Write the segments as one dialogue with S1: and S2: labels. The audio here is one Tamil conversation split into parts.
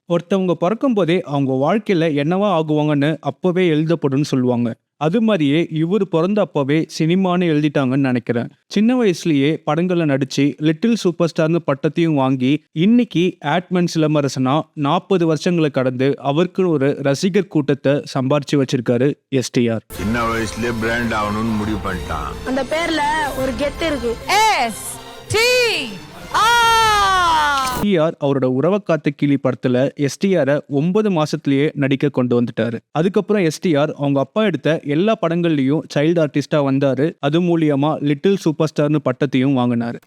S1: ஒருத்தவங்க பொறக்கும்போதே அவங்க வாழ்க்கையில என்னவா ஆகுவாங்கன்னு அப்பவே எழுதப்படும்னு சொல்லுவாங்க. அது மாரியே இவரு பொறந்த அப்பவே சினிமான்னு எழுதிட்டாங்கன்னு நெனைக்கிறேன். சின்ன வயசுலயே படங்கள்ல நடிச்சு லிட்டில் சூப்பர் ஸ்டார்ன்னு பட்டத்தையும் வாங்கி, இன்னைக்கு ஆட்மன் சிலம்பரசனா 40 வருஷங்கள கடந்து அவருக்குன்னு ஒரு ரசிகர் கூட்டத்த சம்பாரிச்சு வச்சிருக்காரு எஸ்டிஆர்.
S2: சின்ன வயசுலயே பிராண்ட் ஆகணும்னு முடிவு பண்ணிட்டான்.
S3: அந்த பேர்ல ஒரு கெத்து இருக்கு.
S4: எஸ் டி ஆர்
S1: எஸ்டிஆர் அவரோட உறவ காத்த கிளி படத்துல எஸ்டிஆரை 9 மாசத்திலேயே நடிக்க கொண்டு வந்துட்டாரு. அதுக்கப்புறம் எஸ்டிஆர் அவங்க அப்பா எடுத்த எல்லா படங்கள்லயும் சைல்டு ஆர்டிஸ்டா வந்தாரு. அது மூலியமா லிட்டில் சூப்பர் ஸ்டார்னு பட்டத்தையும் வாங்கினாரு.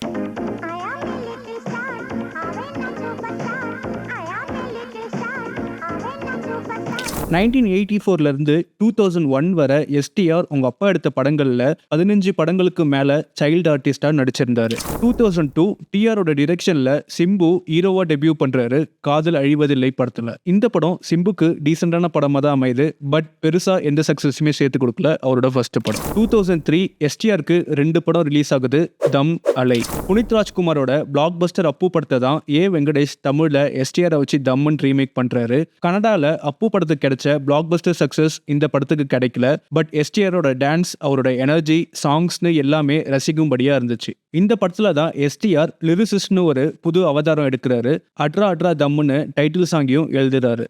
S1: 1984ல இருந்து 2001 வரை எஸ்டிஆர் உங்க அப்பா எடுத்த படங்கள்ல 15 படங்களுக்கு மேல சைல்டு ஆர்டிஸ்டா நடிச்சிருந்தாரு. 2002 டிஆரோட டிரெக்ஷன்ல சிம்பு ஹீரோவா டெபியூ பண்றாரு காதல் அழிவதில்லை படத்துல. இந்த படம் சிம்புக்கு டீசென்டான படமா தான் அமையுது. பட் பெருசா எந்த சக்சஸுமே சேர்த்து கொடுக்கல அவரோட ஃபர்ஸ்ட் படம். 2003 எஸ்டிஆருக்கு 2 படம் ரிலீஸ் ஆகுது. தம், அலை. புனித் ராஜ்குமாரோட பிளாக் பஸ்டர் அப்பு படத்தை தான் வெங்கடேஷ் தமிழ்ல எஸ்டிஆரை வச்சு தம்னு ரீமேக் பண்றாரு. கனடால அப்பு படத்துக்கு கிடைச்ச பிளாக் பஸ்டர் சக்சஸ் இந்த படத்துக்கு கிடைக்கல. பட் எஸ்டிஆரோட டான்ஸ், அவரோட எனர்ஜி, சாங்ஸ்னு எல்லாமே ரசிக்கும்படியா இருந்துச்சு. இந்த படத்துல தான் எஸ்டிஆர் லிரிசிஸ்ட்னு ஒரு புது அவதாரம் எடுக்கிறாரு. அட்ரா அட்ரா தம்னு டைட்டில் சாங்கையும் எழுதுறாரு.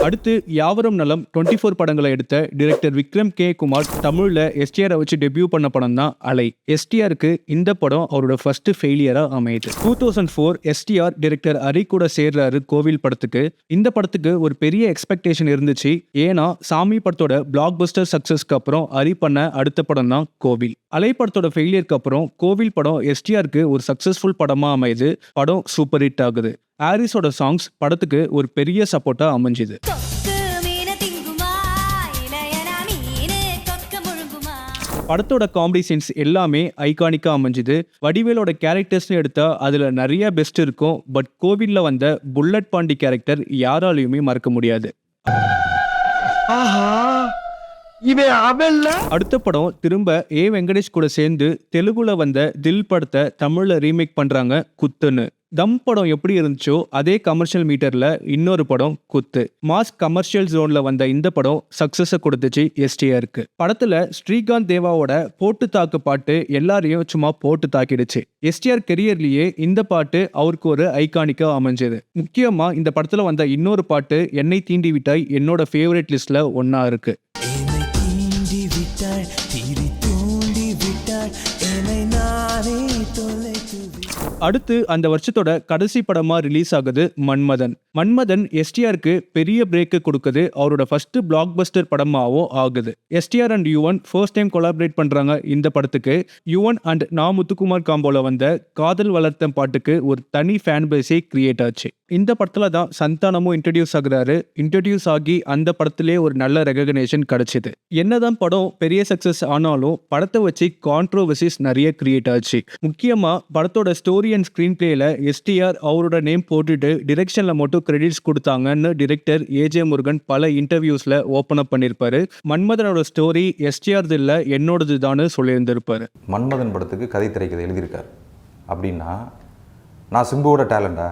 S1: அடுத்து யாவரும் நலம் 24 படங்களை எடுத்த டைரக்டர் விக்ரம் கே குமார் தமிழ்ல எஸ்டிஆரை வச்சு டெபியூ பண்ண படம் தான் அலை. எஸ்டிஆருக்கு இந்த படம் அவரோட ஃபர்ஸ்ட் ஃபெயிலியரா அமையுது. 2004 எஸ்டிஆர் டைரக்டர் ஹரி கூட சேர்றாரு கோவில் படத்துக்கு. இந்த படத்துக்கு ஒரு பெரிய எக்ஸ்பெக்டேஷன் இருந்துச்சு. ஏன்னா சாமி படத்தோட பிளாக் பஸ்டர் சக்சஸ்க்கு அப்புறம் ஹரி பண்ண அடுத்த படம் தான் கோவில். அலை படத்தோட ஃபெயிலியருக்கு அப்புறம் கோவில் படம் எஸ்டிஆருக்கு ஒரு சக்சஸ்ஃபுல் படமா அமையுது. படம் சூப்பர் ஹிட் ஆகுது. ஹாரிஸோட சாங்ஸ் படத்துக்கு ஒரு பெரிய சப்போர்ட்டா அமைஞ்சுது. படத்தோட காமெடி சீன்ஸ் எல்லாமே ஐகானிக்கா அமைஞ்சுது. வடிவேலோட கேரக்டர்ஸ்னு எடுத்தா அதுல நிறைய பெஸ்ட் இருக்கும். பட் கோவில்ல வந்த புல்லட் பாண்டி கேரக்டர் யாராலையுமே மறக்க முடியாது. அடுத்த படம் திரும்ப வெங்கடேஷ் கூட சேர்ந்து தெலுங்குல வந்த தில் படத்தை தமிழ்ல ரீமேக் பண்றாங்க குத்துன்னு. தம் படம் எப்படி இருந்துச்சோ அதே கமர்ஷியல் மீட்டர்ல இன்னொரு படம் குத்து. மாஸ் கமர்ஷியல் ஜோன்ல வந்த இந்த படம் சக்சஸ கொடுத்துச்சு எஸ்டிஆருக்கு. படத்துல ஸ்ரீகாந்த் தேவாவோட போட்டு தாக்கு பாட்டு எல்லாரையும் சும்மா போட்டு தாக்கிடுச்சு. எஸ்டிஆர் கெரியர்லயே இந்த பாட்டு அவருக்கு ஒரு ஐகானிக்கா அமைஞ்சது. முக்கியமா இந்த படத்துல வந்த இன்னொரு பாட்டு என்னை தீண்டி விட்டாய் என்னோட ஃபேவரட் லிஸ்ட்ல ஒன்னா இருக்கு. அடுத்து அந்த வருஷத்தோட கடைசி படமா ரிலீஸ் ஆகுது மன்மதன். மன்மதன் எஸ்டிஆருக்கு பெரிய பிரேக் கொடுக்குது. அவரோட ஃபர்ஸ்ட் பிளாக் பஸ்டர் படமாவும் ஆகுது. STR and Yuvan first time collaborate பண்றாங்க இந்த படத்துக்கு. யுவன் அண்ட் நா முத்துக்குமார் காம்போல வந்த காதல் வளர்த்த பாட்டுக்கு ஒரு தனி ஃபேன் பேஸே கிரியேட் ஆச்சு. இந்த படத்துல தான் சந்தானமும் இன்ட்ரடியூஸ் ஆகுறாரு. இன்ட்ரடியூஸ் ஆகி அந்த படத்திலே ஒரு நல்ல ரெகக்னேஷன் கிடைச்சது. என்னதான் படம் பெரிய சக்சஸ் ஆனாலும் படத்தை வச்சு கான்ட்ரோவர்சிஸ் நிறைய கிரியேட் ஆச்சு. முக்கியமா படத்தோட ஸ்டோரி அண்ட் ஸ்கிரீன் பிளேல எஸ்டிஆர் அவரோட நேம் போட்டுட்டு டிரெக்ஷன்ல மட்டும் கிரெடிட்ஸ் கொடுத்தாங்கன்னு டைரக்டர் ஏஜே முருகன் பல இன்டர்வியூஸ்ல ஓபன் அப் பண்ணிருப்பாரு. மன்மதனோட ஸ்டோரி எஸ்டிஆர்து இல்ல என்னோடது தான் சொல்லியிருந்திருப்பாரு.
S5: மன்மதன் படத்துக்கு கதை திரைக்கதை எழுதியிருக்காரு அப்படின்னா நான் சிம்புவோட டேலண்டா?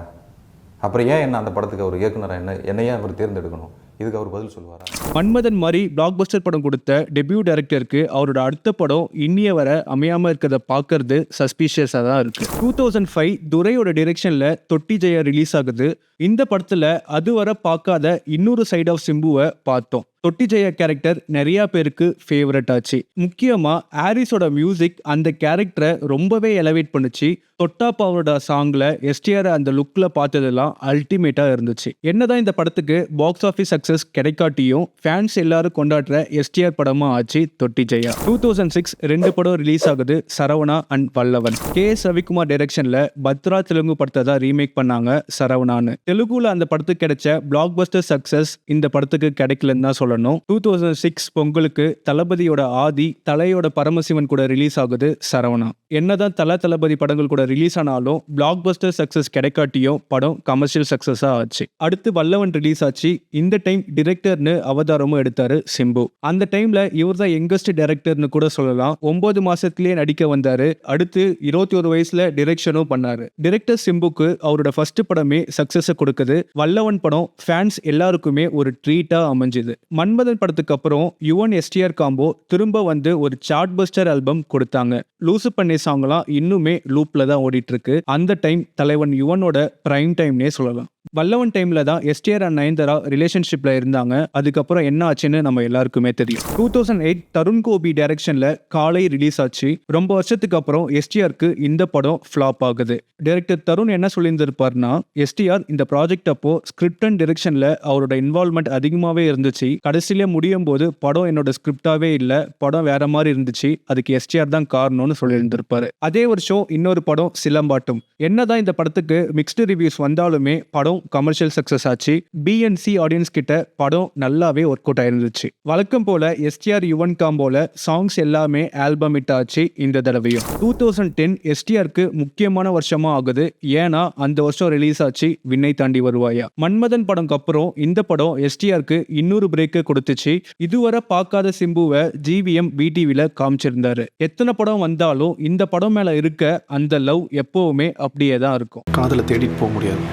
S5: அப்புறம் ஏன் என்ன அந்த படத்துக்கு அவர் இயக்குனரா என்னையே அவர் தேர்ந்தெடுக்கணும்? இதுக்கு அவர் பதில் சொல்லுவாரா?
S1: மன்மதன் மாதிரி பிளாக் பஸ்டர் படம் கொடுத்த டெபியூ டைரக்டருக்கு அவரோட அடுத்த படம் இன்னிய வர அமையாம இருக்கிறத பாக்குறது சஸ்பீஷியஸா தான் இருக்கு. 2005 துரையோட டைரக்ஷன்ல தொட்டி ஜெயா ரிலீஸ் ஆகுது. இந்த படத்துல அதுவரை பார்க்காத இன்னொரு சைட் ஆஃப் சிம்புவை பார்த்தோம். தொட்டி ஜெயா கேரக்டர் நிறைய பேருக்கு ஃபேவரட் ஆச்சு. முக்கியமா ஹாரிஸோட மியூசிக் அந்த கேரக்டரை ரொம்பவே எலவேட் பண்ணுச்சு. தொட்டாப்பாவோட சாங்ல எஸ்டிஆர் அந்த லுக்ல பார்த்ததெல்லாம் அல்டிமேட்டா இருந்துச்சு. என்னதான் இந்த படத்துக்கு பாக்ஸ் ஆஃபீஸ் சக்சஸ் கிடைக்காட்டியும் ஃபேன்ஸ் எல்லாரும் கொண்டாடுற எஸ்டிஆர் படமா ஆச்சு தொட்டி ஜெயா. 2006 2 படம் ரிலீஸ் ஆகுது. Saravana and Vallavan. KS Ravikumar டைரக்ஷன்ல பத்ரா தெலுங்கு படத்தை தான் ரீமேக் பண்ணாங்க சரவணான்னு. தெலுங்குல அந்த படத்துக்கு கிடைச்ச பிளாக் பஸ்டர் சக்சஸ் இந்த படத்துக்கு கிடைக்கலன்னு தான் சொல்லணும். சொல்லணும். 2006 பொங்கலுக்கு தளபதியோட ஆதி, தலையோட பரமசிவன் கூட ரிலீஸ் ஆகுது சரவணா. என்னதான் தளபதி படங்கள் கூட ரிலீஸ் ஆனாலும் பிளாக் பஸ்டர் சக்சஸ் கிடைக்காட்டியும் படம் கமர்ஷியல் சக்சஸா ஆச்சு. அடுத்து வல்லவன் ரிலீஸ் ஆச்சு. இந்த டைம் டிரெக்டர்னு அவதாரமும் எடுத்தாரு சிம்பு. அந்த டைம்ல இவர் தான் யங்கஸ்ட் டைரக்டர்னு கூட சொல்லலாம். 9 மாசத்திலேயே நடிக்க வந்தாரு. அடுத்து 21 வயசுல டிரெக்ஷனும் பண்ணாரு. டிரெக்டர் சிம்புக்கு அவரோட ஃபர்ஸ்ட் படமே சக்சஸ் கொடுக்குது. வல்லவன் படம் ஃபேன்ஸ் எல்லாருக்குமே ஒரு ட்ரீட்டா அமைஞ்சுது. மன்மதன் படத்துக்கு அப்புறம் யுவன் எஸ்டிஆர் காம்போ திரும்ப வந்து ஒரு சார்ட் பஸ்டர் ஆல்பம் கொடுத்தாங்க. லூசு பண்ணி சாங்லாம் இன்னுமே லூப்ல தான் ஓடிட்டு இருக்கு. அந்த டைம் தலைவன் யுவனோட பிரைம் டைம்னே சொல்லலாம். வல்லவன் டைம்ல தான் எஸ்டிஆர் அண்ட் நயன்தாரா ரிலேஷன்ஷிப்ல இருந்தாங்க. அதுக்கப்புறம் என்ன ஆச்சுன்னு நம்ம எல்லாருக்குமே தெரியும். 2008 தருண் கோபி டைரக்ஷன்ல காலை ரிலீஸ் ஆச்சு. ரொம்ப வருஷத்துக்கு அப்புறம் எஸ்டிஆருக்கு இந்த படம் ஃபிளாப் ஆகுது. டைரக்டர் தருண் என்ன சொல்லியிருந்திருப்பார்னா, எஸ்டிஆர் இந்த ப்ராஜெக்ட் அப்போ ஸ்கிரிப்ட் அண்ட் டைரக்ஷன்ல அவரோட இன்வால்வ்மெண்ட் அதிகமாவே இருந்துச்சு. கடைசியில முடியும் போது படம் என்னோட ஸ்கிரிப்டாவே இல்ல, படம் வேற மாதிரி இருந்துச்சு, அதுக்கு எஸ்டிஆர் தான் காரணம்னு சொல்லியிருந்திருப்பாரு. அதே வருஷம் இன்னொரு படம் சிலம்பாட்டம். என்னதான் இந்த படத்துக்கு மிக்ஸ்டு ரிவ்யூஸ் வந்தாலுமே படம் கமர்ஷியல் சக்சஸ் ஆச்சு. பிஎன்சி ஆடியன்ஸ் கிட்ட படம் நல்லாவே ஒர்க் அவுட் ஆயிருந்துச்சு. வழக்கம் போல எஸ்டிஆர் யுவன் காம்போல சாங்ஸ் எல்லாமே ஆல்பம் ஹிட் ஆச்சு. இந்த தடவையும் 2010 எஸ்டிஆருக்கு முக்கியமான வருஷமா ஆகுது. ஏன்னா அந்த வருஷம் ரிலீஸ் ஆச்சு விண்ணை தாண்டி வருவாயா. மன்மதன் படம்க்கு அப்புறம் இந்த படம் எஸ்டிஆருக்கு இன்னொரு பிரேக் கொடுத்துச்சு. இதுவரை பார்க்காத சிம்புவை ஜிவிஎம் விடிவில காமிச்சிருந்தாரு. எத்தனை படம் வந்தாலும் இந்த படம் மேல இருக்க அந்த லவ் எப்பவுமே அப்படியே தான் இருக்கும்.
S6: காதலை தேடிட்டு போக முடியாது,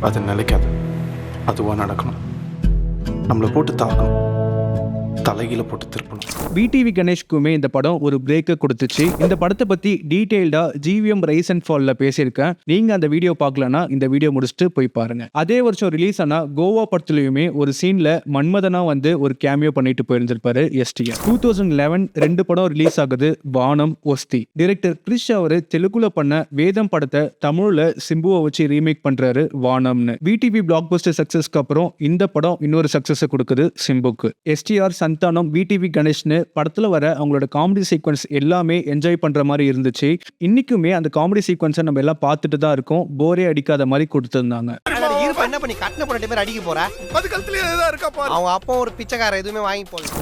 S6: அது நிலைக்காது, அதுவாக நடக்கணும். நம்மளை போட்டு தாக்கணும், தலைகீழ போட்டு திருப்பணும்.
S1: விடிவி கணேஷ்க்குமே இந்த படம் ஒரு பிரேக்கை கொடுத்துச்சு. இந்த படத்தை பத்தி டீடைல்டா ஜிவிஎம் ரைஸ் அண்ட் ஃபால்ல பேசியிருக்கேன். நீங்க அந்த வீடியோ பார்க்கலனா இந்த வீடியோ முடிச்சுட்டு போய் பாருங்க. அதே வருஷம் ரிலீஸ் ஆனா கோவா படத்துலயுமே ஒரு சீன்ல மன்மதனா வந்து ஒரு கேமியோ பண்ணிட்டு போயிருந்திருப்பாரு எஸ்டிஆர். 2011 2 படம் ரிலீஸ் ஆகுது. வானம், ஒஸ்தி. டைரக்டர் கிரிஷ் அவரு தெலுங்குல பண்ண வேதம் படத்தை தமிழ்ல சிம்புவை வச்சு ரீமேக் பண்றாரு வானம்னு. விடிவி பிளாக் பஸ்டர் சக்சஸ்க்கு அப்புறம் இந்த படம் இன்னொரு சக்சஸ் கொடுக்குது சிம்புக்கு. எஸ்டிஆர், சந்தானம், விடிவி கணேஷ்னு படத்துல வர அவங்களோட காமெடி சீக்வன்ஸ் எல்லாமே என்ஜாய் பண்ற மாதிரி இருந்துச்சு. இன்னைக்குமே அந்த காமெடி சீக்வன்ஸை நம்ம எல்லாம் பார்த்துட்டு தான் இருக்கோம். போரே அடிக்காத மாதிரி கொடுத்திருந்தாங்க.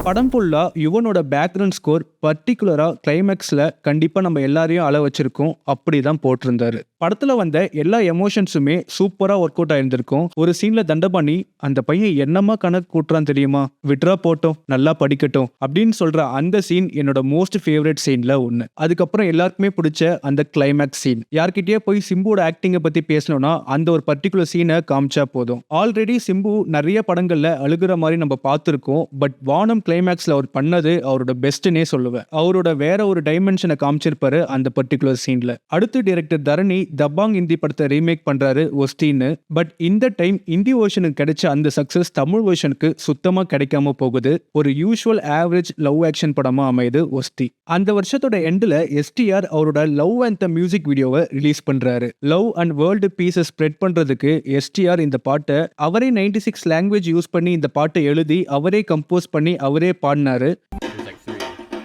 S1: படம் ஃபுல்லா யுவனோட பேக்ரவுண்ட் ஸ்கோர் பர்டிகுலரா கிளைமேக்ஸ்ல கண்டிப்பா நம்ம எல்லாரையும் அழ வச்சிருக்கோம். அப்படிதான் போட்டிருந்தாரு. படத்துல வந்த எல்லா எமோஷன்ஸுமே சூப்பரா ஒர்க் அவுட் ஆயிருந்திருக்கும். ஒரு சீன்ல தண்டபாணி, அந்த பையன் என்னமா கணக்கு கூட்டுறான் தெரியுமா, விட்ரா போட்டோம், நல்லா படிக்கட்டும் அப்படின்னு சொல்ற அந்த சீன் என்னோட மோஸ்ட் ஃபேவரட் சீன்ல ஒண்ணு. அதுக்கப்புறம் எல்லாருக்குமே பிடிச்ச அந்த கிளைமேக்ஸ் சீன். யார்கிட்டயே போய் சிம்புவோட ஆக்டிங்கை பத்தி பேசணும்னா அந்த ஒரு பர்டிகுலர் சீனை காமிச்சா போதும். ஆல்ரெடி சிம்பு நிறைய படங்கள்ல அழுகிற மாதிரி நம்ம பார்த்திருக்கோம். பட் வானம் கிளைமேக்ஸ்ல அவர் பண்ணது அவரோட பெஸ்ட்னே சொல்லுவேன். அவரோட வேற ஒரு டைமென்ஷனை காமிச்சிருப்பாரு அந்த பர்டிகுலர் சீன்ல. அடுத்து டைரக்டர் தரணி தப்பாங் ஹிந்தி படத்தை ரீமேக் பண்றாரு ஒஸ்டின்னு. பட் இந்த டைம் ஹிந்தி வெர்ஷனுக்கு கிடைச்ச அந்த சக்சஸ் தமிழ் வெர்ஷனுக்கு சுத்தமா கிடைக்காம போகுது. ஒரு யூஷுவல் ஆவரேஜ் லவ் ஆக்ஷன் படமா அமையுது ஒஸ்தி. அந்த வருஷத்தோட எண்ட்ல எஸ்டிஆர் அவரோட லவ் அண்ட் மியூசிக் வீடியோவை ரிலீஸ் பண்றாரு. லவ் அண்ட் வேர்ல்டு பீஸை ஸ்ப்ரெட் பண்றதுக்கு எஸ்டிஆர் இந்த பாட்டை அவரே 96 லாங்குவேஜ் யூஸ் பண்ணி இந்த பாட்டை எழுதி அவரே கம்போஸ் பண்ணி அவரே பாடினாரு.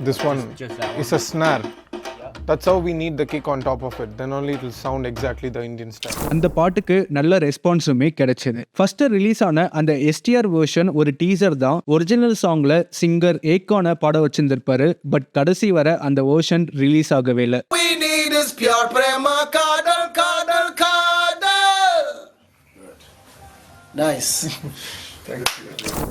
S7: This one is a snare. That's how we need the kick on top of it. Then only it will sound exactly the Indian style.
S1: அந்த பாட்டுக்கு நல்ல ரெஸ்பான்ஸுமே கிடைச்சது. ஃபர்ஸ்ட் ரிலீஸ் ஆன அந்த எஸ்டிஆர் வெர்ஷன் ஒரு டீசர் தான். ஒரிஜினல் சாங்ல சிங்கர் ஏக்கான பாட வச்சிருந்திருப்பாரு. பட் கடைசி வர அந்த வெர்ஷன் ரிலீஸ் ஆகவே இல்லை.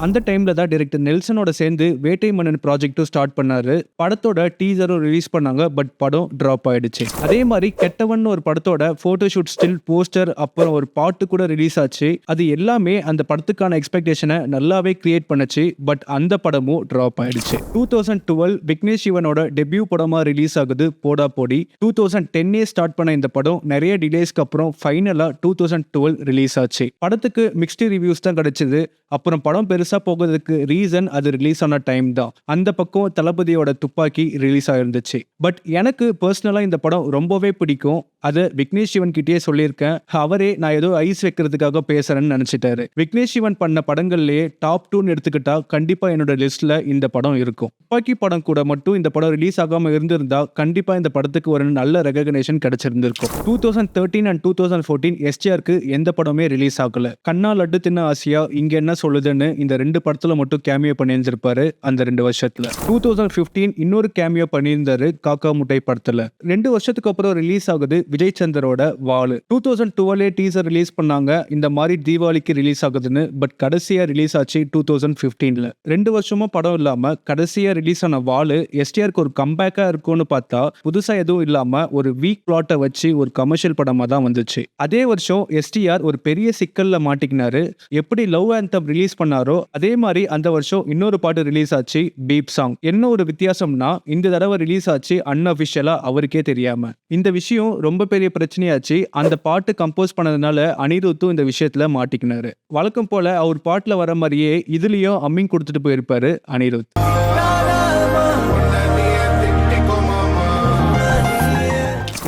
S1: அந்த டைம்ல தான் டைரக்டர் நெல்சனோட சேர்ந்து வேட்டை மன்னன் ப்ராஜெக்டும் ஸ்டார்ட் பண்ணாரு. படத்தோட டீசரும் ரிலீஸ் பண்ணாங்க. பட் படம் டிராப் ஆயிடுச்சு. அதே மாதிரி கெட்டவன் ஒரு படத்தோட போட்டோஷூட், ஸ்டில், போஸ்டர், அப்புறம் ஒரு பாட்டு கூட ரிலீஸ் ஆச்சு. அது எல்லாமே அந்த படத்துக்கான எக்ஸ்பெக்டேஷனை நல்லாவே கிரியேட் பண்ணுச்சு. பட் அந்த படமும் டிராப் ஆயிடுச்சு. 2012 விக்னேஷ் சிவனோட டெபியூ படமா ரிலீஸ் ஆகுது போடா போடி. 2010 ஸ்டார்ட் பண்ண இந்த படம் நிறைய டிலேஸ்க்கு அப்புறம் ஃபைனலா 2012 ரிலீஸ் ஆச்சு. படத்துக்கு மிக்ஸ்டு ரிவ்யூஸ் தான் கிடைச்சது. அப்புறம் படம் பெருசா போகிறதுக்கு ரீசன் அது ரிலீஸ் ஆன டைம் தான். அந்த பக்கம் தளபதியோட துப்பாக்கி ரிலீஸ் ஆயிருந்துச்சு. பட் எனக்கு பர்சனலா இந்த படம் ரொம்பவே பிடிக்கும். அதை விக்னேஷ் சிவன் கிட்டே சொல்லியிருக்கேன், அவரே நான் ஏதோ ஐஸ் வைக்கிறதுக்காக பேசுறேன்னு நினைச்சிட்டாரு. விக்னேஷ் சிவன் பண்ண படங்கள்லயே டாப் 2 எடுத்துக்கிட்டா கண்டிப்பா என்னோட லிஸ்ட்ல இந்த படம் இருக்கும். துப்பாக்கி படம் கூட மட்டும் இந்த படம் ரிலீஸ் ஆகாம இருந்திருந்தா கண்டிப்பா இந்த படத்துக்கு ஒரு நல்ல ரெகக்னேஷன் கிடைச்சிருந்திருக்கும். 2013 and 2014 எஸ்டிஆருக்கு எந்த படமே ரிலீஸ் ஆகல. கண்ணா லட்டு தின்ன ஆசியா, இங்க என்ன சொல்லுதுன்னு இந்த 2 படத்துல மட்டும் கேமியோ பண்ணியிருந்திருப்பாரு அந்த 2 வருஷத்துல. 2015 இன்னொரு கேமியோ பண்ணியிருந்தாரு காக்கா முட்டை படத்துல. 2 வருஷத்துக்கு அப்புறம் ரிலீஸ் ஆகுது விஜய் சந்தரோட வாலு. 2012 டீசர் ரிலீஸ் பண்ணாங்க இந்த மாதிரி தீபாவளிக்கு ரிலீஸ் ஆகுதுன்னு. பட் கடைசியா ரிலீஸ் ஆச்சு 2015ல. 2 வருஷமா படம் இல்லாம கடைசியா ரிலீஸ் ஆன வாலு எஸ்டிஆருக்கு ஒரு கம்பேக்கா இருக்கும்னு பார்த்தா புதுசா எதுவும் இல்லாம ஒரு வீக் பிளாட்டை வச்சு ஒரு கமர்ஷியல் படமா தான் வந்துச்சு. அதே வருஷம் எஸ்டிஆர் ஒரு பெரிய சிக்கல்ல மாட்டிக்கினாரு. எப்படி லவ் ஆந்தம் ரிலீஸ் பண்ணாரோ அதே மாதிரி அந்த வருஷம் இன்னொரு பாட்டு ரிலீஸ் ஆச்சு, பீப் சாங். என்ன ஒரு வித்தியாசம்னா இந்த தடவை ரிலீஸ் ஆச்சு அன்அபிஷியலா, அவருக்கே தெரியாம. இந்த விஷயம் ரொம்ப பெரிய பிரச்சனையாச்சு. அந்த பாட்டு கம்போஸ் பண்ணதுனால அனிருத்தும் இந்த விஷயத்துல மாட்டிக்கினாரு. வழக்கம் போல அவர் பாட்டுல வர மாதிரியே இதுலயும் அம்மிங் கொடுத்துட்டு போயிருப்பாரு அனிருத்.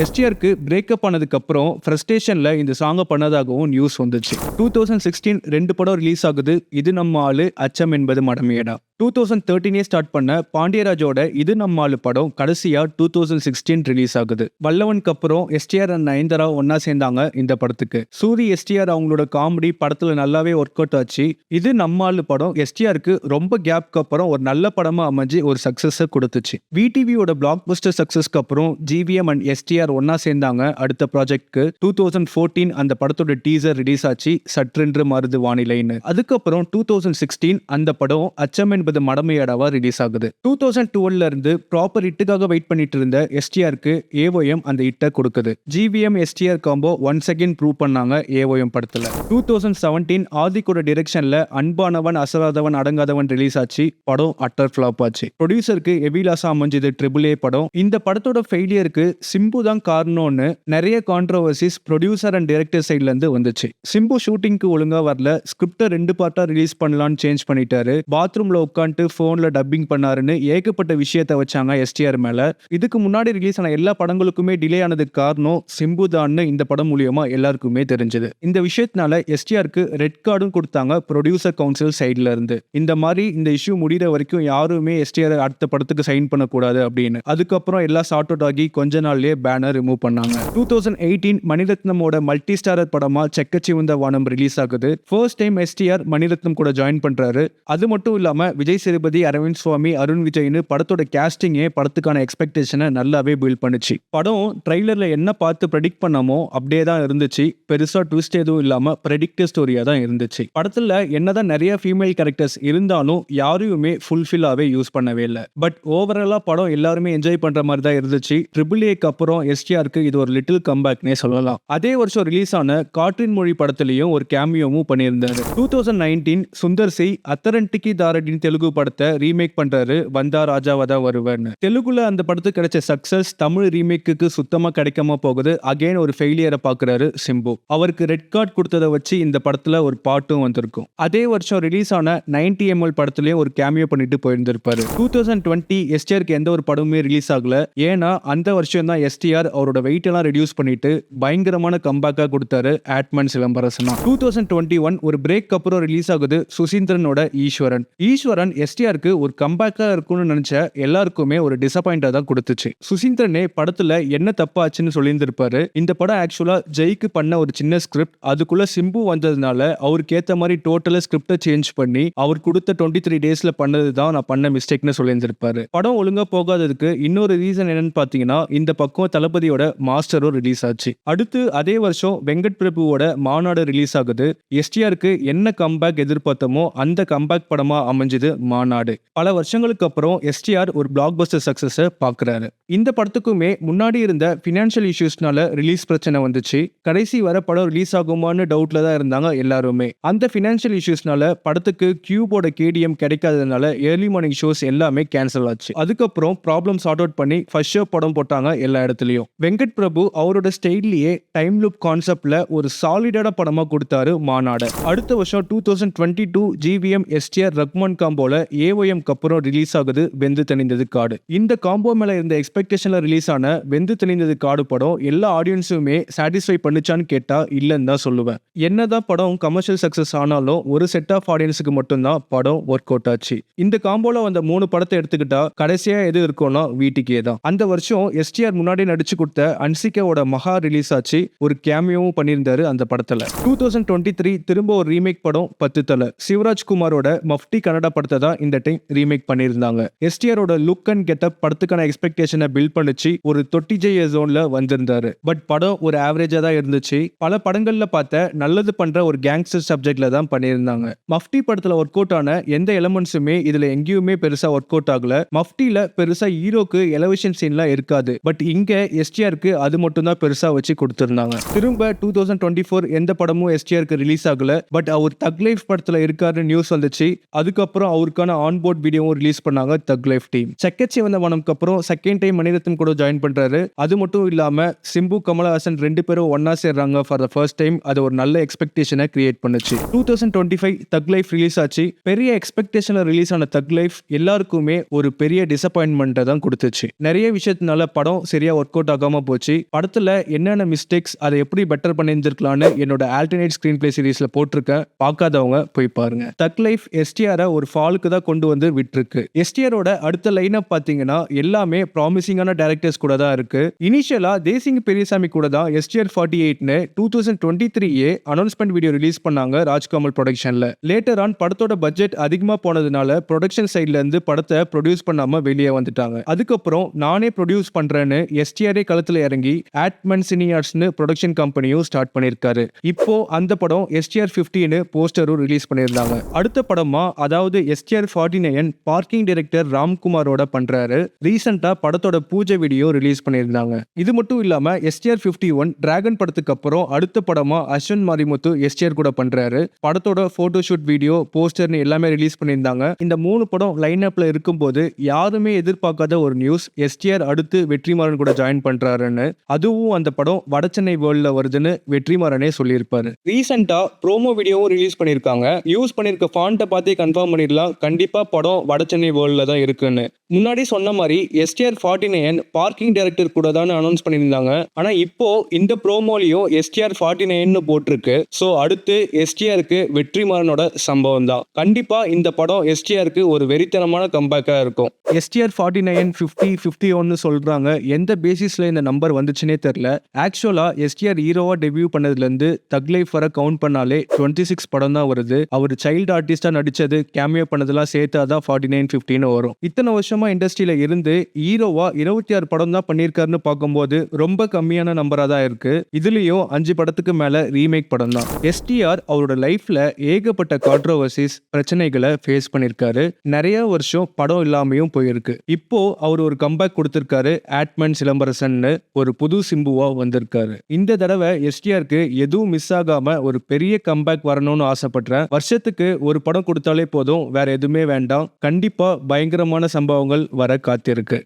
S1: எஸ்டிஆருக்கு பிரேக்கப் ஆனதுக்கு அப்புறம் ஃப்ரஸ்ட்ரேஷன்ல இந்த சாங்கை பண்ணதாகவும் நியூஸ் வந்துச்சு. 2016 2 படம் ரிலீஸ் ஆகுது. இது நம்ம ஆளு, அச்சம் என்பது மடமையடா. 2013 ஸ்டார்ட் பண்ண பாண்டியராஜோட இது நம்ம ஆளு படம் கடைசியா 2016 ரிலீஸ் ஆகுது. வல்லவனுக்கு அப்புறம் எஸ்டிஆர் அண்ட் நயன்தாரா ஒன்னா சேர்ந்தாங்க இந்த படத்துக்கு. சூரி எஸ்டிஆர் அவங்களோட காமெடி படத்துல நல்லாவே ஒர்க் அவுட் ஆச்சு. இது நம்ம ஆளு படம் எஸ்டிஆருக்கு ரொம்ப கேப்க்கு அப்புறம் ஒரு நல்ல படமா அமைஞ்சு ஒரு சக்சஸ் கொடுத்துச்சு. விடிவியோட பிளாக் பஸ்டர் சக்சஸ்க்கு அப்புறம் ஜிவிஎம் அண்ட் எஸ்டிஆர் ஒன்னா சேர்ந்தாங்க அடுத்த ப்ராஜெக்ட்க்கு. 2014 அந்த படத்தோட டீசர் ரிலீஸ் ஆச்சு, சற்றென்று மாறுது வானிலைன்னு. அதுக்கப்புறம் 2016 அந்த படம் அச்சம் என்பது மடமையடாவா ரிலீஸ் ஆகுது. 2012ல இருந்து ப்ராப்பர் இட்டுக்காக வெயிட் பண்ணிட்டு இருந்த எஸ்டிஆருக்கு ஏஓஎம் அந்த இட்டை கொடுக்குது. GVM STR combo once again prove பண்ணாங்க ஏஓஎம் படத்துல. 2017 ஆதிக்கோட டிரெக்ஷன்ல அன்பானவன் அசராதவன் அடங்காதவன் ரிலீஸ் ஆச்சு. படம் அட்டர் ஃபிளாப் ஆச்சு. ப்ரொடியூசருக்கு எவிலாசா அமைஞ்சது AAA படம். இந்த படத்தோட ஃபெயிலியருக்கு சிம்பு தான் காரணம்னு நிறைய கான்ட்ரோவர்சிஸ் ப்ரொடியூசர் அண்ட் டைரக்டர் சைட்ல இருந்து வந்துச்சு. சிம்பு ஷூட்டிங்க்கு ஒழுங்கா வரல, ஸ்கிரிப்டை 2 பார்ட்டா ரிலீஸ் பண்ணலாம்னு சேஞ்ச் பண்ணிட்டாரு, பாத்ரூம்ல உட்காந்து போன்ல டப்பிங் பண்ணாருன்னு ஏகப்பட்ட விஷயத்தை வச்சாங்க எஸ்டிஆர் மேல. இதுக்கு முன்னாடி ரிலீஸ் ஆன எல்லா படங்களுக்குமே டிலே ஆனதுக்கு காரணம் சிம்பு தான்னு இந்த படம் மூலியமா எல்லாருக்குமே தெரிஞ்சது. இந்த விஷயத்தினால எஸ்டிஆருக்கு ரெட் கார்டும் கொடுத்தாங்க ப்ரொடியூசர் கவுன்சில் சைட்ல இருந்து. இந்த மாதிரி இந்த இஷ்யூ முடிகிற வரைக்கும் யாருமே எஸ்டிஆர் அடுத்த படத்துக்கு சைன் பண்ணக்கூடாது அப்படின்னு. அதுக்கப்புறம் எல்லாம் சார்ட் அவுட் ஆகி கொஞ்ச நாள்லயே பேனர் ரிமூவ் பண்ணாங்க. 2018 மணிரத்னமோட மல்டி ஸ்டாரர் படமா செக்கச்சிவந்த வானம் ரிலீஸ் ஆகுது. ஃபர்ஸ்ட் டைம் எஸ்டிஆர் மணிரத்னம் கூட ஜாயின் பண்றாரு. அது மட்டும் இல்லாம விஜய் சேதுபதி, அரவிந்த் சுவாமி, அருண் விஜய்னு படத்தோட கேஸ்டிங்கே படத்துக்கான எக்ஸ்பெக்டேஷனை நல்லாவே பில்ட் பண்ணுச்சு. படம் ட்ரைலர்ல என்ன பார்த்து ப்ரெடிக்ட் பண்ணமோ அப்படியே தான் இருந்துச்சு. பெருசா ட்விஸ்ட் எதுவும் இல்லாம ப்ரெடிக்டிவ் ஸ்டோரியா தான் இருந்துச்சு. படத்துல என்னதான் நிறைய ஃபீமேல் கேரக்டர்ஸ் இருந்தாலும் யாரையுமே ஃபுல்ஃபில்லாவே யூஸ் பண்ணவே இல்லை. பட் ஓவராலா படம் எல்லாருமே என்ஜாய் பண்ற மாதிரி தான் இருந்துச்சு. AAAக்கு அப்புறம் எஸ்டிஆருக்கு இது ஒரு லிட்டில் கம்பேக்னே சொல்லலாம். அதே வருஷம் ரிலீஸ் ஆன காற்றின் மொழி படத்திலையும் ஒரு கேமியோவும் பண்ணியிருந்தாரு. 2019 சுந்தர் சி அத்தரண்டிக்கு தாரடின் தெலுங்கு படத்தை ரீமேக் பண்றாரு, வந்தா ராஜாவதா வருவன்னு. தெலுங்குல அந்த படத்துக்கு கிடைச்ச சக்சஸ் தமிழ் ரீமேக்கு சுத்தமா கிடைக்காம போகுது. அகைன் ஒரு ஃபெயிலியரை பாக்குறாரு சிம்பு. அவருக்கு ரெட் கார்டு கொடுத்ததை வச்சு இந்த படத்துல ஒரு பாட்டும் வந்திருக்கும். அதே வருஷம் ரிலீஸ் ஆன 90ml படத்திலையும் ஒரு கேமியோ பண்ணிட்டு போயிருந்திருப்பாரு. 2020 எஸ்டிஆருக்கு எந்த ஒரு படமுமே ரிலீஸ் ஆகல. ஏன்னா அந்த வருஷம் தான் எஸ்டிஆர் அவரோட வெயிட் எல்லாம் ரெடியூஸ் பண்ணிட்டு பயங்கரமான கம்பேக்கா கொடுத்தாரு ஆட்மன் சிலம்பரசனா. 2021 ஒரு பிரேக் அப்புறம் ரிலீஸ் ஆகுது சுசீந்திரனோட ஈஸ்வரன். ஈஸ்வரன் எஸ்டிஆருக்கு ஒரு கம்பேக்கா இருக்கும்னு நினைச்ச எல்லாருக்குமே ஒரு டிசப்பாயிண்டா தான் கொடுத்துச்சு. சுசீந்திரனே படத்துல என்ன தப்பாச்சுன்னு சொல்லியிருந்திருப்பாரு. இந்த படம் ஆக்சுவலா ஜெய்க்கு பண்ண ஒரு சின்ன ஸ்கிரிப்ட், அதுக்குள்ள சிம்பு வந்ததுனால அவருக்கு ஏத்த மாதிரி டோட்டலா ஸ்கிரிப்டை சேஞ்ச் பண்ணி அவர் கொடுத்த 23 டேஸ்ல பண்ணதுதான் நான் பண்ண மிஸ்டேக்னு சொல்லியிருந்திருப்பாரு. படம் ஒழுங்கா போகாததுக்கு இன்னொரு ரீசன் என்னன்னு பாத்தீங்கன்னா இந்த பக்கம் தளபதியோட மாஸ்டரும் ரிலீஸ் ஆச்சு. அடுத்து அதே வருஷம் வெங்கட் பிரபுவோட மாநாடு ரிலீஸ் ஆகுது. எஸ்டிஆருக்கு என்ன கம்பேக் எதிர்பார்த்தமோ அந்த கம்பேக் படமா அமைஞ்சது மாநாடு. பல வருஷங்களுக்கு அப்புறம் எஸ்டிஆர் ஒரு பிளாக் பஸ்டர் சக்சஸ் பாக்குறாரு. இந்த படத்துக்குமே முன்னாடி இருந்த பினான்சியல் இஷ்யூஸ்னால ரிலீஸ் பிரச்சனை வந்துச்சு. கடைசி வர படம் ரிலீஸ் ஆகுமான்னு டவுட்ல தான் இருந்தாங்க எல்லாருமே. அந்த பினான்சியல் இஷ்யூஸ்னால படத்துக்கு கியூபோட கேடிஎம் கிடைக்காததுனால ஏர்லி மார்னிங் ஷோஸ் எல்லாமே கேன்சல் ஆச்சு. அதுக்கப்புறம் ப்ராப்ளம் சார்ட் அவுட் பண்ணி ஃபர்ஸ்ட் ஷோ படம் போட்டாங்க எல்லா இடத்துலயும். வெங்கட் பிரபு அவரோட ஸ்டைல்லையே டைம் லூப் கான்செப்ட்ல ஒரு சாலிடான படமா கொடுத்தாரு மாநாடு. அடுத்த வருஷம் 2022 ஜிவிஎம் எஸ்டிஆர் ரஹ்மான் காம்போ காம்போல ஏஓஎம்க்கு அப்புறம் ரிலீஸ் ஆகுது வெந்து தணிந்தது காடு. இந்த காம்போ மேல இருந்த எக்ஸ்பெக்டேஷன்ல ரிலீஸ் ஆன வெந்து தணிந்தது காடு படம் எல்லா ஆடியன்ஸுமே சாட்டிஸ்ஃபை பண்ணுச்சான்னு கேட்டா இல்லன்னு தான் சொல்லுவேன். என்னதான் படம் கமர்ஷியல் சக்சஸ் ஆனாலும் ஒரு செட் ஆஃப் ஆடியன்ஸுக்கு மட்டும்தான் படம் ஒர்க் அவுட் ஆச்சு. இந்த காம்போல வந்த 3 படத்தை எடுத்துக்கிட்டா கடைசியா எது இருக்கும்னா வீட்டுக்கே தான். அந்த வருஷம் எஸ்டிஆர் முன்னாடி நடிச்சு கொடுத்த அன்சிகாவோட மகா ரிலீஸ் ஆச்சு. ஒரு கேமியோவும் பண்ணியிருந்தாரு அந்த படத்துல. 2023 திரும்ப ஒரு ரீமேக் படம் 10 தலை. சிவராஜ்குமாரோட மஃப்டி கன்னடா படத்தை தான் இந்த டைம் ரீமேக் பண்ணியிருந்தாங்க. எஸ்டிஆரோட லுக் அண்ட் கெட்டப் படத்துக்கான எக்ஸ்பெக்டேஷனை பில்ட் பண்ணிச்சு ஒரு தொட்டிஜெய ஜோன்ல வந்திருந்தாரு. பட் படம் ஒரு ஆவரேஜா தான் இருந்துச்சு. பல படங்கள்ல பார்த்த நல்லது பண்ற ஒரு கேங்ஸ்டர் சப்ஜெக்ட்ல தான் பண்ணியிருந்தாங்க. மஃப்டி படத்துல ஒர்க் அவுட் ஆன எந்த எலமெண்ட்ஸுமே இதுல எங்கேயுமே பெருசா ஒர்க் அவுட் ஆகல. மஃப்டில பெருசா ஹீரோக்கு எலவேஷன் சீன்லாம் இருக்காது. பட் இங்க எஸ்டிஆருக்கு அது மட்டும் தான் பெருசா வச்சு கொடுத்திருந்தாங்க. திரும்ப 2024 எந்த படமும் எஸ்டிஆருக்கு ரிலீஸ் ஆகல. பட் அவர் தக் லைஃப் படத்துல இருக்காருன்னு நியூஸ் வந்துச்சு. அதுக்கப்புறம் அவருக்கான ஆன்போர்ட் வீடியோவும் ரிலீஸ் பண்ணாங்க தக் லைஃப் டீம். செக்கச்சி வந்த மனம்க்கு அப்புறம் செகண்ட் டைம் மணிரத்னம் கூட ஜாயின் பண்றாரு. அது மட்டும் இல்லாம சிம்பு கமலஹாசன் 2 பேரும் ஒன்னா சேர்றாங்க ஃபார் த ஃபர்ஸ்ட் டைம். அது ஒரு நல்ல எக்ஸ்பெக்டேஷனை கிரியேட் பண்ணுச்சு. 2025 தக் லைஃப் ரிலீஸ் ஆச்சு. பெரிய எக்ஸ்பெக்டேஷன்ல ரிலீஸ் ஆன தக் லைஃப் எல்லாருக்குமே ஒரு பெரிய டிசப்பாயின்மெண்ட்டை தான் கொடுத்துச்சு. நிறைய விஷயத்தினால படம் சரியா ஒர்க் அவுட் ஆகாம போச்சு. படத்துல என்னென்ன மிஸ்டேக்ஸ் அதை எப்படி பெட்டர் பண்ணியிருந்திருக்கலாம்னு என்னோட ஆல்டர்னேட் ஸ்கிரீன் பிளே சீரிஸ்ல போட்டிருக்கேன். பார்க்காதவங்க போய் பாருங்க. தக் லைஃப் எஸ்டிஆரை ஒரு ஃபாலுக்கு தான் கொண்டு வந்து விட்டுருக்கு. எஸ்டிஆரோட அடுத்த லைனப் பாத்தீங்கன்னா எல்லாமே ப்ராமிசிங்கான டைரக்டர்ஸ் கூட தான் இருக்கு. இனிஷியலா தேசிங் பெரியசாமி கூட தான் எஸ்டிஆர் 48னு 2023 அனௌன்ஸ்மெண்ட் வீடியோ ரிலீஸ் பண்ணாங்க ராஜ்கமல் ப்ரொடக்ஷன்ல. லேட்டர் ஆன் படத்தோட பட்ஜெட் அதிகமா போனதுனால ப்ரொடக்ஷன் சைட்ல இருந்து படத்தை ப்ரொடியூஸ் பண்ணாம வெளியே வந்துட்டாங்க. அதுக்கப்புறம் நானே ப்ரொடியூஸ் பண்றேன்னு எஸ்டிஆரே களத்துல இறங்கி ஆட்மன் சினியார்ட்ஸ்னு ப்ரொடக்ஷன் கம்பெனியும் ஸ்டார்ட் பண்ணிருக்காரு. இப்போ அந்த படம் எஸ்டிஆர் 50னு போஸ்டரும் ரிலீஸ் பண்ணிருந்தாங்க. அடுத்த படமா அதாவது எஸ்டிஆர் 49 பார்க்கிங் டைரக்டர் ராம்குமாரோட பண்றாரு. ரீசெண்டா படத்தோட பூஜை வீடியோ ரிலீஸ் பண்ணிருந்தாங்க. இது மட்டும் இல்லாம எஸ்டிஆர் 51 டிராகன் படத்துக்கு அப்புறம் அடுத்த படமா அஸ்வன் மாரிமுத்து எஸ்டிஆர் கூட பண்றாரு. படத்தோட போட்டோ ஷூட் வீடியோ போஸ்டர்னு எல்லாமே ரிலீஸ் பண்ணியிருந்தாங்க. இந்த 3 படம் லைன் அப்ல இருக்கும்போது யாருமே எதிர்பார்க்காத ஒரு நியூஸ் எஸ்டிஆர் அடுத்து வெற்றிமாறன் கூட ஜாயின் பண்றாருன்னு. அதுவும் அந்த படம் வடசென்னை வேர்ல்ட்ல வருதுன்னு வெற்றிமாறனே சொல்லியிருப்பாரு. ரீசெண்டா ப்ரோமோ வீடியோவும் ரிலீஸ் பண்ணிருக்காங்க. யூஸ் பண்ணிருக்க ஃபாண்ட்டை பார்த்தே கன்ஃபார்ம் பண்ணிடலாம் கண்டிப்பா படம் வடசென்னை வேர்ல்ட்ல தான் இருக்குன்னு. முன்னாடி சொன்ன மாதிரி எஸ்டிஆர் 49 பார்க்கிங் டைரக்டர் கூட தான் அனௌன்ஸ் பண்ணியிருந்தாங்க. ஆனா இப்போ இந்த ப்ரோமோலையும் எஸ்டிஆர் 49னு போட்டிருக்கு. ஸோ அடுத்து எஸ்டிஆருக்கு வெற்றிமாறனோட சம்பவம் தான். கண்டிப்பா இந்த படம் எஸ்டிஆருக்கு ஒரு வெறித்தனமான கம்பேக்கா இருக்கும். எஸ்டிஆர் 49 50 51 சொல்றாங்க. எந்த பேசிஸ்ல இந்த நம்பர் வந்துச்சுன்னே தெரியல. ஆக்சுவலா எஸ்டிஆர் ஹீரோவா டெபியூ பண்ணதுல இருந்து தக் லைஃப் வர கவுண்ட் பண்ணாலே 26 படம் தான் வருது. அவர் சைல்டு ஆர்டிஸ்டா நடிச்சது கேமியோ பண்ணதெல்லாம் சேர்த்தாதான் 49 50ன்னு வரும். இத்தனை வருஷமா இண்டஸ்ட்ரியில இருந்து ஹீரோவா 26 படம் தான் பண்ணியிருக்காருன்னு பார்க்கும்போது ரொம்ப கம்மியான நம்பரா தான் இருக்கு. இதுலயும் 5 படத்துக்கு மேல ரீமேக் படம் தான். எஸ்டிஆர் அவரோட லைஃப்ல ஏகப்பட்ட கான்ட்ரோவர்சிஸ் பிரச்சனைகளை ஃபேஸ் பண்ணிருக்காரு. நிறைய வருஷம் படம் இல்லாமையும் போயிருக்கு. இப்போ அவர் ஒரு கம்பேக் கொடுத்திருக்காரு. ஆட்மன் சிலம்பரசன் ஒரு புது சிம்புவா வந்திருக்காரு. இந்த தடவை எஸ்டிஆருக்கு எதுவும் மிஸ் ஆகாம ஒரு பெரிய கம்பேக் வரணும்னு ஆசைப்படுறேன். வருஷத்துக்கு ஒரு படம் கொடுத்தாலே போதும், வேற எதுவுமே வேண்டாம். கண்டிப்பா பயங்கரமான சம்பவங்கள் வர காத்திருக்கு.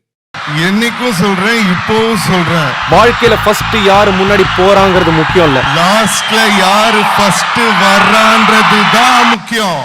S8: என்னைக்கும் சொல்றேன், இப்போவும் சொல்றேன்,
S9: வாழ்க்கையில ஃபர்ஸ்ட் யாரு முன்னாடி போறாங்கிறது முக்கியம் இல்ல,
S8: லாஸ்ட்ல யாரு ஃபர்ஸ்ட் வர்றான்றது தான் முக்கியம்.